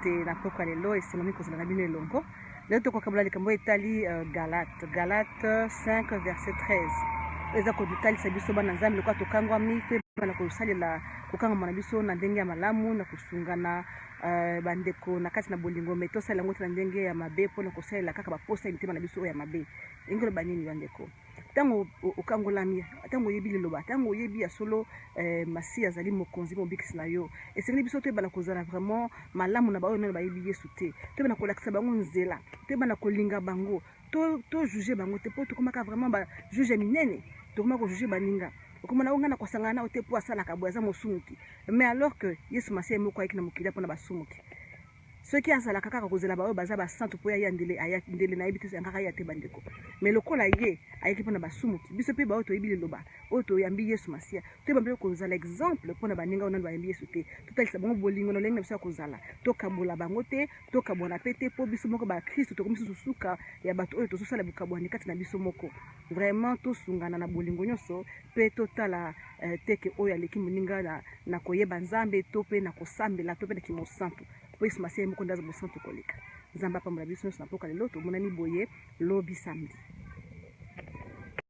te na poko lelo esengomi kozala na bino elongo. Lelo tokokabola likambo etali Galate 5 verset 13. Eza kotalisa biso bana nzambe lokola tokangwami mpe bana kosalela kokangama na biso na ndenge ya malamu na kosungana bandeko na kati na bolingo me tosalela yango te na ndenge ya mabe mpona kosalela kaka baposa ya mitema na biso oyo ya mabe. Ndenge loba nini bandeko? Ntango okangolami, ntango oyebi liloba, ntango oyebi ya solo masi azali mokonzi mobikisi na yo, esengeli biso toyebana kozala vraiment malamu na baoyo nano bayebi Yesu te, toyebana kolakisa bango nzela, toyebana kolinga bango, to juge bango te mpo tokomaka vraiment ba juge minene, tokomaka kojuge baninga. Okomona onga na kosangana na ote po asalaka boye aza mosumuki, mais alors que Yesu masi moko ayeki na mokili mpona basumuki. Soki azalaka kaka kozela baoyo baza basantu po ya ndele aya ndele na yebi te kaka ya te bandeko. Mais lokola ye ayeki mpona basumuki, biso pe baoyo toyebi liloba, oyo toyambi Yesu Masia, toyeba mpe kozala exemple mpona baninga oyo bayambi Yesu te. Totalisa bango bolingo na lolenge na biso ya kozala, tokabola bango te, tokabwana pe te po biso moko ba Kristo tokomisi susuka ya bato oyo tozosala bokabwani kati na biso moko. Vraiment tosungana na bolingo nyonso pe totala teke oyo aleki moninga na koyeba Nzambe to pe na kosambela to pe na kimosantu. Po Yesu Masia moko ndaza bosantu koleka. Nzambe apambola biso nyonso na poko lelo tomonani boye lobi samedi.